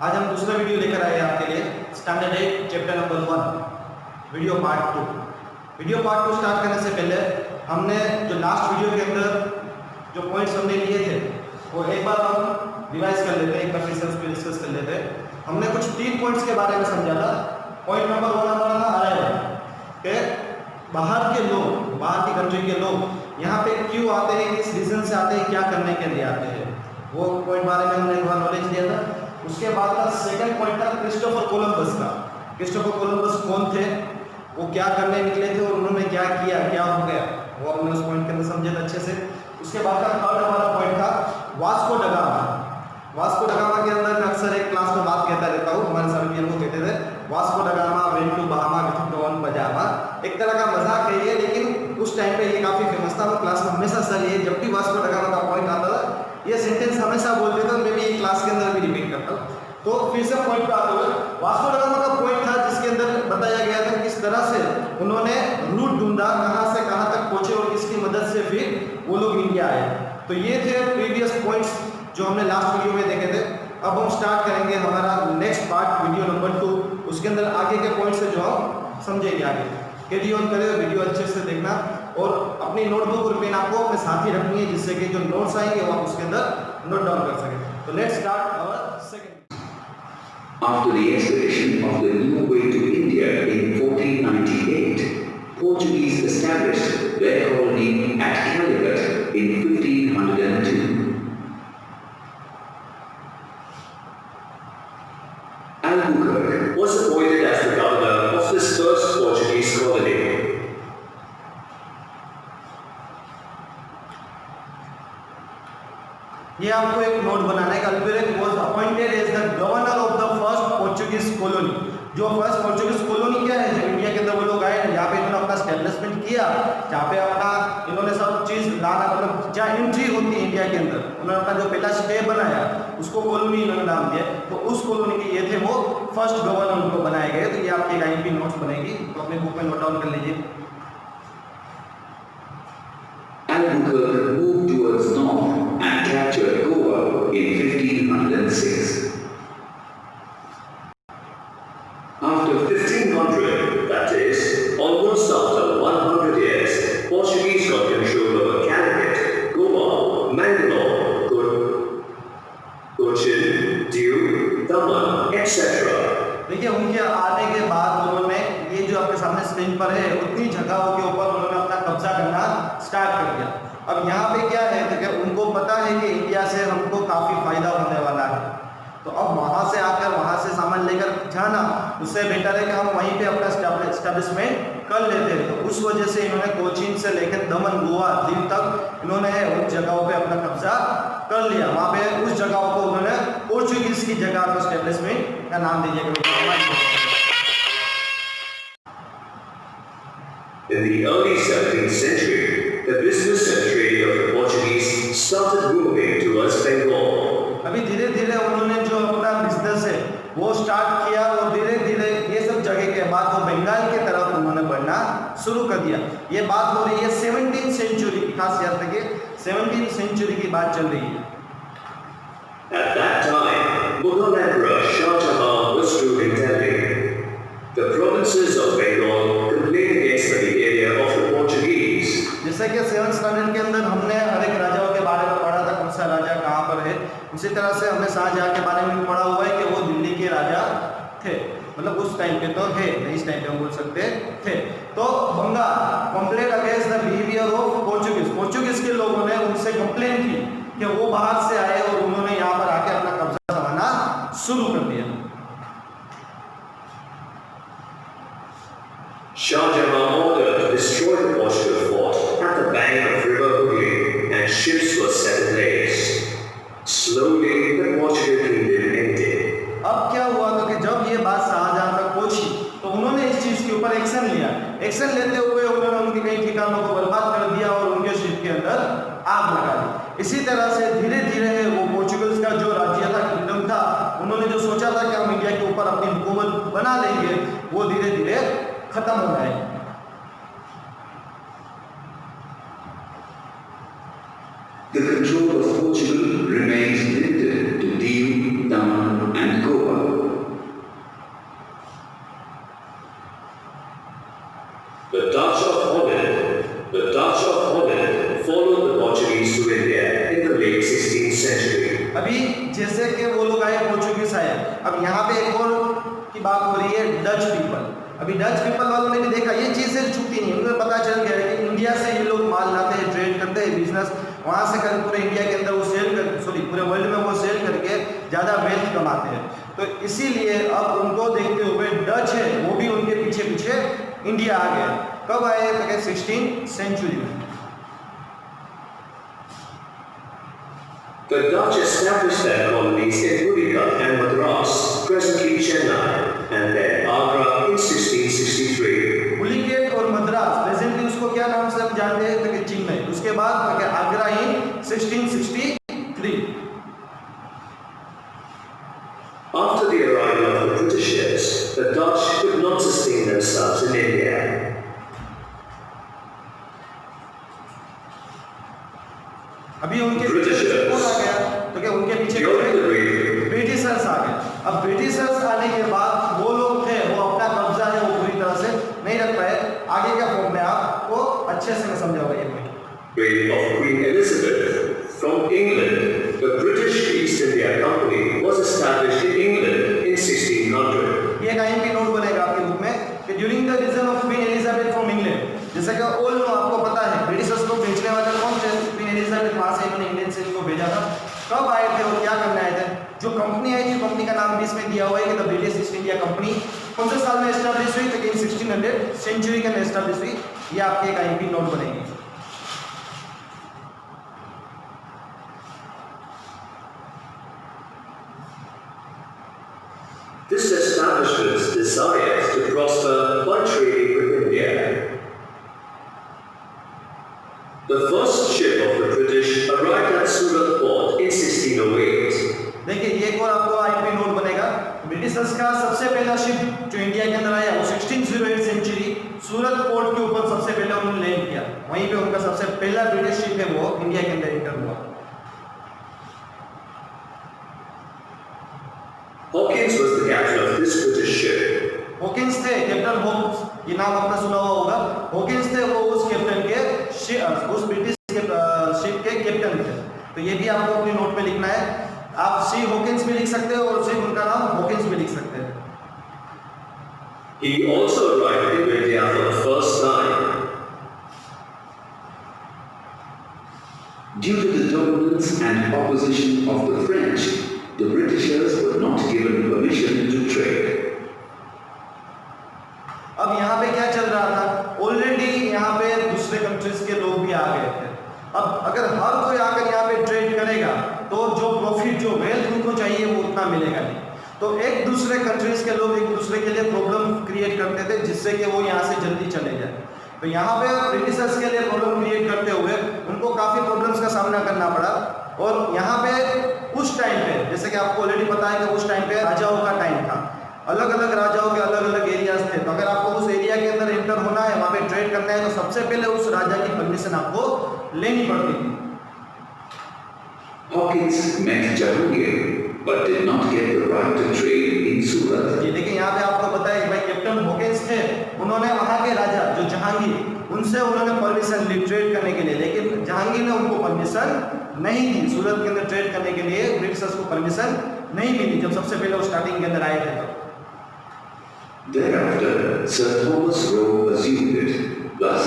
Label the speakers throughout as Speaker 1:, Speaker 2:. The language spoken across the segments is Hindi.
Speaker 1: आज हम दूसरा वीडियो लेकर आए हैं आपके लिए standard 8 chapter number 1 video part 2। Video part 2 start करने से पहले हमने जो लास्ट वीडियो के अंदर जो पॉइंट्स हमने लिए थे वो एक बार हम रिवाइज कर लेते हैं, एक बार फिर से उस पर डिस्कस कर लेते हैं। हमने कुछ 3 पॉइंट्स के बारे में समझा था। पॉइंट नंबर 1 हमारा था अराइवल के बाहर के लोग, बाहर की कंट्री के लोग यहाँ पे क्यों आते हैं, किस रीजन से आते हैं, क्या करने के लिए आते हैं, वो पॉइंट बारे में हमने थोड़ा नॉलेज दिया था। उसके बाद का सेकंड पॉइंट था क्रिस्टोफर कोलंबस का। क्रिस्टोफर कोलंबस कौन थे, वो क्या करने निकले थे और उन्होंने क्या किया, क्या हो गया, वो हमने उस पॉइंट के अंदर समझे थे अच्छे से। उसके बाद का थर्ड हमारा पॉइंट था Vasco da gamma. Vasco da gamma के अंदर मैं अक्सर एक क्लास में बात कहता रहता हूँ, हमारे सर भी हमको कहते थे Vasco da Gama went to Bahama with Don pyjama. एक तरह का मजाक है ये, लेकिन उस टाइम पे ये काफ़ी फेमस था। क्लास में हमेशा सर ये जब भी वास्को ड गामा का पॉइंट आता था ये सेंटेंस हमेशा बोलते थे, मैं भी ये क्लास के अंदर भी रिपीट करता हूँ। तो फिर से पॉइंट पे आते हुए वास्को ड गामा का पॉइंट था जिसके अंदर बताया गया था किस तरह से उन्होंने रूट ढूंढा, कहाँ से कहाँ तक पहुंचे और किसकी मदद से फिर वो लोग इंडिया आए। तो ये थे प्रीवियस पॉइंट्स जो हमने लास्ट वीडियो में देखे थे। अब हम स्टार्ट करेंगे हमारा नेक्स्ट पार्ट वीडियो नंबर 2। उसके अंदर आगे के पॉइंट्स है जो हम समझेंगे आगे। कैरी ऑन करें, वीडियो अच्छे से देखना और अपनी नोटबुक और पेन आपको अपने साथ ही रखनी है जिससे कि जो नोट्स आएंगे वो आप उसके अंदर नोट डाउन कर सकें। तो let's start our second.
Speaker 2: After the expedition of the new way to India in 1498, Portuguese established their colony at Calicut in 1502. Albuquerque was appointed as the governor of this first Portuguese colony.
Speaker 1: ये आपको एक नोट बनाना है। Albuquerque was appointed as the governor of the first Portuguese colony. जो फर्स्ट पोर्चुगीज कॉलोनी क्या है, जो इंडिया के अंदर वो लोग आए, यहाँ पे इन्होंने अपना स्टैब्लिशमेंट किया, जहाँ पे अपना इन्होंने सब चीज़ लाना, मतलब जहाँ एंट्री होती है इंडिया के अंदर, उन्होंने अपना जो पहला स्टे बनाया उसको कॉलोनी इन्होंने नाम दिया। तो उस कॉलोनी के ये थे वो फर्स्ट गवर्नर उनको बनाए गए। तो ये आपकी लाइन की नोट्स बनेगी, तो अपने बुक में नोट डाउन कर लीजिए।
Speaker 2: Albuquerque moved towards north and captured Goa in 1506. After 1500, that is, almost after 100 years, Portuguese got control over Calicut, Goa, Mangalore, Cochin, Diu, Daman, etc.
Speaker 1: देखिए उनके आने के बाद उन्होंने ये जो आपके सामने स्क्रीन पर है उतनी जगहों के ऊपर उन्होंने अपना कब्जा करना स्टार्ट कर दिया। अब यहाँ पे क्या है कि उनको पता है कि इंडिया से हमको काफ़ी फायदा होने वाला है, तो अब वहाँ से आकर वहाँ से सामान लेकर जाना उससे बेटर है कि हम वहीं पे अपना एस्टेब्लिशमेंट कर लेते हैं। तो उस वजह से इन्होंने कोचीन से लेकर दमन, गोवा, दीव तक इन्होंने उन जगहों पे अपना कब्जा कर लिया। वहाँ पे उस जगहों को उन्होंने पोर्चुगीज की जगह को एस्टेब्लिशमेंट का नाम दीजिएगा।
Speaker 2: In the early 17th century, the business and trade of the Portuguese started moving towards Bengal.
Speaker 1: अभी धीरे धीरे उन्होंने जो अपना बिजनेस है वो स्टार्ट किया और धीरे धीरे ये सब जगह के बाद वो बंगाल की तरफ उन्होंने बढ़ना शुरू कर दिया। ये बात हो रही है 17th सेंचुरी की, खास याद रखिए 17th सेंचुरी की बात चल रही है।
Speaker 2: At that time, Mughal Emperor Shah Jahan was ruling Delhi. The provinces of Bengal complained against the behavior of the Portuguese.
Speaker 1: जैसे कि 7th स्टैंडर्ड के अंदर हमने हर एक राजाओं के बारे में पढ़ा था, कौन सा राजा कहाँ पर है, उसी तरह से हमने शाहजहाँ के बारे में भी पढ़ा हुआ है कि वो दिल्ली के राजा थे, मतलब उस टाइम पे तो है, इस टाइम पे हम बोल सकते थे। तो Bengal complaint against the behaviour of Portuguese, Portuguese के लोगों ने उनसे कंप्लेंट की कि वो बाहर से आए और उन्होंने यहाँ पर आके अपना कब्जा जमाना शुरू कर दिया।
Speaker 2: Shah Jahan ordered to destroy the Portugal fort at the bank of River Hooghly, and ships were set ablaze. Slowly, the Portugal kingdom ended.
Speaker 1: अब क्या हुआ था कि जब ये बात शाहजहां तक पहुंची तो उन्होंने इस चीज के ऊपर एक्शन लिया। एक्शन लेते हुए उन्होंने उनके कई ठिकानों को बर्बाद कर दिया और उनके शिप के अंदर आग लगा दी। इसी तरह से धीरे धीरे वो पोर्चुगल्स का जो राज्य था, किंगडम था, उन्होंने जो सोचा था कि हम इंडिया के ऊपर अपनी हुकूमत बना लेंगे, वो धीरे धीरे खत्म हो गए।
Speaker 2: The control of Portugal remained limited to Diu, Daman and Goa.
Speaker 1: अभी जैसे कि वो लोग आए पोर्चुगीज आए, अब यहाँ पे एक और की बात हो रही है डच पीपल। अभी डच पीपल वालों ने भी देखा ये चीज़ें छुपती नहीं, उन्हें पता चल गया है कि इंडिया से ये लोग माल लाते हैं, ट्रेड करते हैं, बिजनेस वहाँ से कर पूरे इंडिया के अंदर वो सेल कर पूरे वर्ल्ड में वो सेल करके ज़्यादा वेल्थ कमाते हैं। तो इसीलिए अब उनको देखते हुए डच है वो भी उनके पीछे पीछे इंडिया आ गए। कब आए तो 16th सेंचुरी में।
Speaker 3: The Dutch established their colonies in Pulicat and Madras, presently Chennai, and then Agra in 1663.
Speaker 1: Pulicat और मद्रास प्रेजेंटली उसको क्या नाम से हम जानते हैं तो चेन्नई, उसके बाद आगरा इन 1663।
Speaker 3: After the arrival of the Britishers, the Dutch could not sustain themselves in India.
Speaker 1: अभी उनके पीछे कौन आ गया तो क्या उनके पीछे ब्रिटिशर्स आ गए। अब ब्रिटिशर्स आने के बाद वो लोग थे वो अपना कब्जा है वो पूरी तरह से नहीं रख पाए। आगे क्या फॉर्म में आपको अच्छे से मैं समझाऊंगा ये point.
Speaker 3: Reign of Queen Elizabeth from England, the British East India Company was established in England in 1600.
Speaker 1: ये कहीं भी नोट बनेगा आपके बुक में कि during the region of queen Elizabeth from England, जैसा कि ऑल नो आपको पता है ब्रिटिशर्स को भेजने वाले कौन थे, क्वीन एलिजाबेथ, वहां से इन्होंने इंग्लैंड से इनको भेजा था। कब आए थे और क्या करने आए थे? जो कंपनी आई थी कंपनी का नाम भी इसमें दिया हुआ है कि the British east India company कौन से साल में एस्टैब्लिश हुई तो 1600 सेंचुरी के अंदर एस्टैब्लिश हुई। ये आपके एक आईपी नोट बनेगी।
Speaker 3: This establishment desired to prosper by trading with India. The first ship of the British arrived at Surat port in 1608.
Speaker 1: देखिए ये एक और आपको आईपी नोट बनेगा। ब्रिटिशर्स का सबसे पहला शिप जो इंडिया के अंदर आया वो 1608 सेंचुरी सूरत पोर्ट के ऊपर सबसे पहले उन्होंने लैंड किया। वहीं पे उनका सबसे पहला ब्रिटिश शिप है वो इंडिया के अंदर एंटर हुआ।
Speaker 3: Hawkins was the captain of this British ship.
Speaker 1: Hawkins थे, कैप्टन हॉकिंस, ये नाम आपने सुना हुआ होगा। हॉकिंस थे वो उस कैप्टन के उस ब्रिटिश शिप के कैप्टन थे। तो ये भी आपको अपनी नोट में लिखना है। आप सी हॉकिंस भी लिख सकते हो और सिर्फ उनका नाम हॉकिंस भी लिख सकते हैं।
Speaker 3: He also arrived in India for the first time.
Speaker 2: Due to the dominance and opposition of the French, the Britishers were not given permission to trade.
Speaker 1: अब यहाँ पे क्या चल रहा था? ऑलरेडी यहाँ पे दूसरे कंट्रीज के लोग भी आ गए थे। अब अगर हर कोई आकर यहाँ पे ट्रेड करेगा तो जो प्रॉफिट जो वेल्थ उनको चाहिए वो उतना मिलेगा नहीं। तो एक दूसरे कंट्रीज के लोग एक दूसरे के लिए प्रॉब्लम क्रिएट करते थे जिससे कि वो यहाँ से जल्दी चले जाए। तो यहाँ पे ब्रिटिशर्स के लिए प्रॉब्लम क्रिएट करते हुए उनको काफ़ी प्रॉब्लम्स का सामना करना पड़ा। और यहाँ पे उस टाइम पे जैसे कि आपको ऑलरेडी पता है कि उस टाइम पे राजाओं का टाइम था, अलग अलग राजाओं के अलग अलग एरियाज थे। तो अगर आपको उस एरिया के अंदर एंटर होना है, वहाँ पे ट्रेड करना है, तो सबसे पहले उस राजा की परमिशन आपको लेनी पड़ती थी।
Speaker 2: Hawkins met Jahangir but did not get the right to trade in Surat.
Speaker 1: ये देखिए यहाँ पे आपको पता है कि भाई कैप्टन हॉकिंस थे, उन्होंने वहाँ के राजा जो जहांगीर, उनसे उन्होंने परमिशन ली ट्रेड करने के लिए, लेकिन जहांगीर ने उनको परमिशन नहीं दी। सूरत के अंदर ट्रेड करने के लिए ब्रिटिशर्स को परमिशन नहीं मिली जब सबसे पहले वो स्टार्टिंग के अंदर आए थे।
Speaker 2: Thereafter, Sir Thomas Roe assumed it. Thus,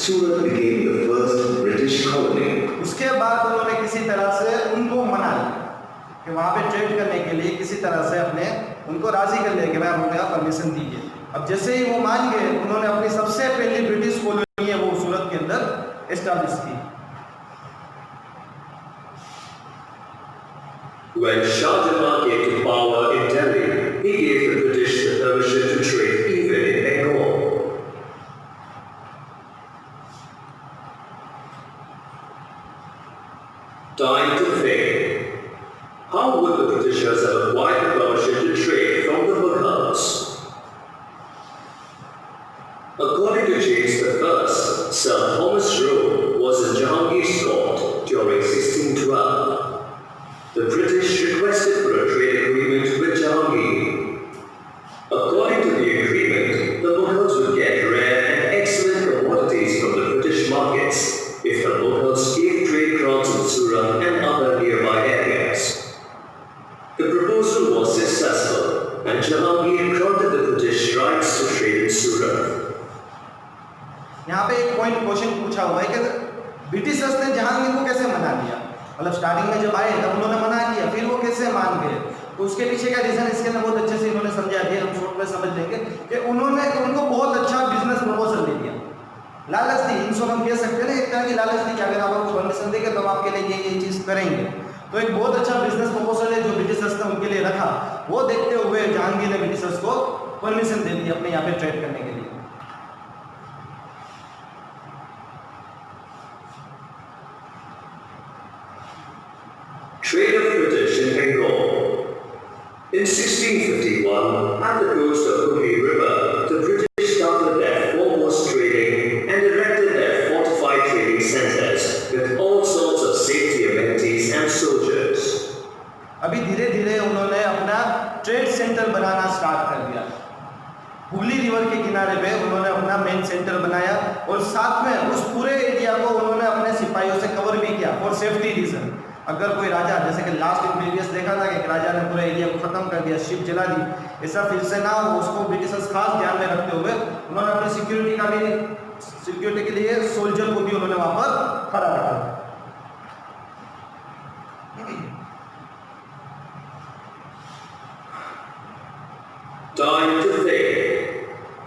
Speaker 2: Surat became the first British colony.
Speaker 1: उसके बाद उन्होंने किसी तरह से उनको मना लिया कि वहाँ पे ट्रेड करने के लिए किसी तरह से अपने उनको राजी कर लिया कि भाई मुझे आप परमिशन दीजिए। अब जैसे ही वो मान गए, उन्होंने अपनी सबसे पहली ब्रिटिश कॉलोनी है वो सूरत के अंदर एस्टैब्लिश की।
Speaker 3: When Shah Jahan came to power in Delhi, he gave the British the permission to trade even in Bengal. Time to think. How would the Britishers have acquired the permission to trade from the Mughals? According to James I, Sir Thomas Roe was in Jahangir's court during 1612. The British requested for a trade agreement with Jahangir. According to the agreement, the Mughals would get rare and excellent commodities from the British markets if the Mughals gave trade grants in Surat and other nearby areas. in Surat.
Speaker 1: यहाँ पे एक पॉइंट क्वेश्चन पूछा हुआ है कि ब्रिटिशर्स ने जहांगीर को कैसे मना लिया, मतलब स्टार्टिंग में जब आए तब उन्होंने मना किया, फिर वो कैसे मान गए, तो उसके पीछे का रीजन इसके अंदर बहुत अच्छे से इन्होंने समझा दिया, हम शॉर्ट में समझ लेंगे कि उन्होंने उनको बहुत अच्छा बिजनेस प्रपोजल दे दिया, लालच दी, इन सब हम कह सकते हैं ना, एक तरह की लालच दी कि अगर आप हमको परमिशन देंगे तो हम आपके लिए ये चीज़ करेंगे। तो एक बहुत अच्छा बिजनेस प्रपोजल है जो ब्रिटिशर्स ने उनके लिए रखा, वो देखते हुए जहांगीर ने ब्रिटिशर्स को परमिशन दे दी अपने यहाँ पे ट्रेड करने के लिए।
Speaker 3: Trade of British in Bengal. In 1651, at the coast of Hooghly River, the British started their foremost trading and erected their fortified trading centers with all sorts of safety amenities and soldiers.
Speaker 1: अभी धीरे धीरे उन्होंने अपना ट्रेड सेंटर बनाना स्टार्ट कर दिया, हुगली रिवर के किनारे पे उन्होंने अपना मेन सेंटर बनाया और साथ में उस पूरे एरिया को उन्होंने अपने सिपाहियों से कवर भी किया फॉर सेफ्टी रीजन। अगर कोई राजा, जैसे कि लास्ट प्रीवियस देखा था कि एक राजा ने पूरे एरिया को खत्म कर दिया, शिप जला दी, ऐसा फिर से ना हो, उसको ब्रिटिशर्स खास ध्यान में रखते हुए उन्होंने अपनी सिक्योरिटी के लिए सोल्जर को भी उन्होंने वहां पर खड़ा रखा।
Speaker 3: Time to think.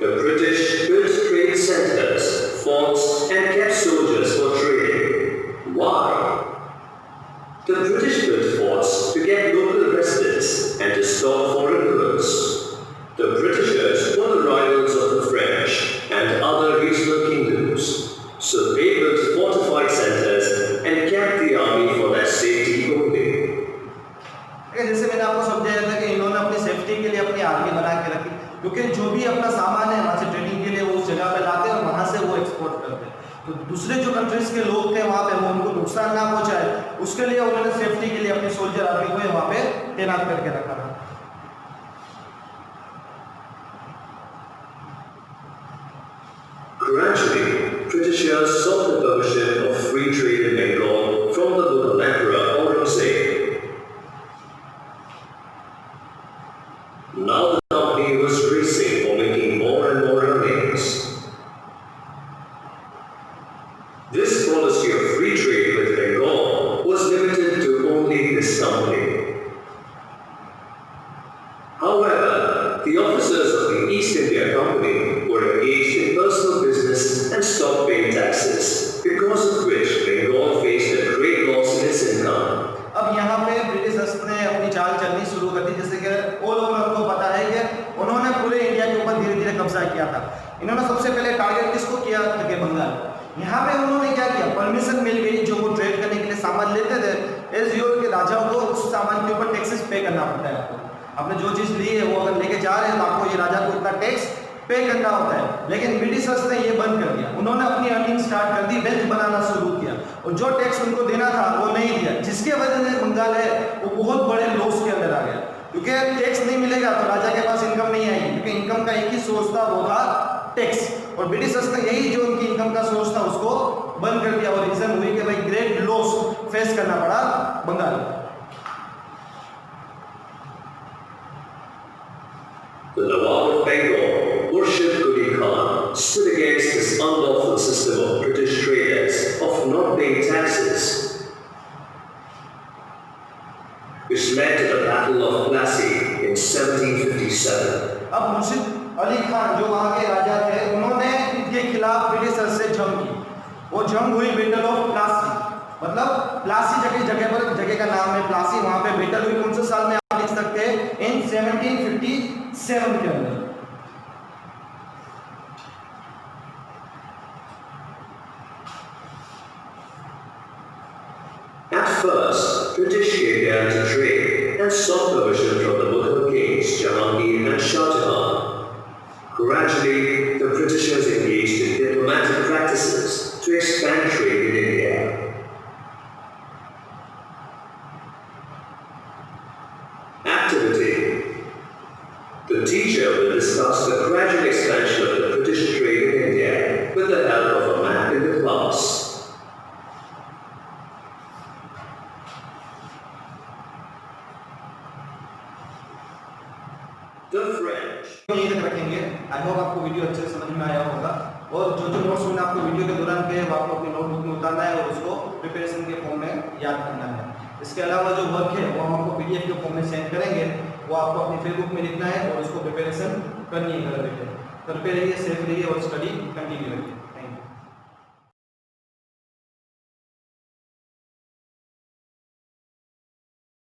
Speaker 3: The British built trade centers, forts, and kept soldiers for trading. Why? The British built forts to get local residents and to stop foreign goods. The Britishers were the rivals of the French and other regional kingdoms, so they built fortified centers and kept the army for their safety only.
Speaker 1: जैसे मैंने आपको समझाया था कि इन्होंने अपनी सेफ्टी के लिए अपनी आर्मी बना के रखी, क्योंकि जो भी अपना सामान है वहाँ से ट्रेडिंग के लिए वो उस जगह पे लाते हैं और वहाँ से वो एक्सपोर्ट करते हैं, तो दूसरे जो कंट्रीज के लोग थे वहाँ पे वो उनको नुकसान ना पहुँचाए, उसके लिए उन्होंने सेफ्टी के लिए अपनी सोल्जर आर्मी को वहाँ पे तैनात करके रखा था।
Speaker 3: Gradually, Britishers sought the permission of free trade in Bengal from the Mughal Emperor Aurangzeb. Now the company was racing for making more and more earnings. This policy of free trade with Bengal was limited to only this company. However, the officers of the East India Company were engaged in personal business and stopped paying taxes, because of which Bengal faced a great loss in its income.
Speaker 1: अब यहाँ पे ब्रिटिशर्स ने अपनी चाल चलनी शुरू कर दी, जैसे कि ऑल ओवर आपको पता है कि उन्होंने पूरे इंडिया के ऊपर धीरे धीरे कब्जा किया था। इन्होंने सबसे पहले टारगेट किसको किया था कि बंगाल। यहाँ पे उन्होंने क्या किया, परमिशन मिल गई, जो वो ट्रेड करने के लिए सामान लेते थे, एज यूर के राजाओं को उस सामान के ऊपर टैक्सेस पे करना पड़ता है। आपने जो चीज़ ली है वो अगर लेके जा रहे हैं तो आपको ये राजा को इतना टैक्स पे करना होता है, लेकिन ब्रिटिशर्स ने ये बंद कर दिया। उन्होंने अपनी अर्निंग स्टार्ट कर दी, वेल्थ बनाना शुरू किया और जो टैक्स उनको देना था वो नहीं दिया, जिसके वजह से बंगाल है वो बहुत बड़े लॉस के अंदर आ गया, क्योंकि टैक्स नहीं मिलेगा तो राजा के पास इनकम नहीं आएगी, क्योंकि इनकम का एक ही सोर्स था, वो था टैक्स, और ब्रिटिशर्स ने यही जो उनकी इनकम का सोर्स था उसको बंद कर दिया और रीजन हुई कि भाई ग्रेट लॉस फेस करना पड़ा Bengal.
Speaker 3: The Nawab of Bengal, Murshid Quli Khan, stood against this unlawful system of British traders of not paying taxes, which led to the Battle of Plassey in 1757.
Speaker 1: अब मुर्शिद अली खान जो वहाँ के राजा थे, उन्होंने इनके खिलाफ ब्रिटिशर्स से जंग की। वो जंग हुई बैटल ऑफ प्लासी, मतलब प्लासी जगह का नाम है प्लासी, वहाँ पे बैटल हुई। कौन से साल में आप लिख सकते हैं, इन 1757 के अंदर।
Speaker 3: At first, British began to trade and sought permission from the Mughal kings Jahangir and Shah Jahan. Gradually, the Britishers engaged in diplomatic practices to expand trade in India. Activity. The teacher will discuss the gradual expansion of the British trade in India with the help of a map in the class. The French.
Speaker 1: यहीं तक रखेंगे। आई होप आपको वीडियो अच्छे से समझ में आया होगा और जो जो नोट्स मैंने आपको वीडियो के दौरान कहे वो आपको अपनी नोटबुक में उतारना है और उसको प्रिपरेशन के फॉर्म में याद करना है। इसके अलावा जो वर्क है वो हम आपको PDF के फॉर्म में सेंड करेंगे, वो आपको अपनी फेसबुक में लिखना है और उसको प्रिपरेशन करनी है घर बैठे। घर पे रहिए, सेफ रहिए और स्टडी कंटिन्यू रखिए।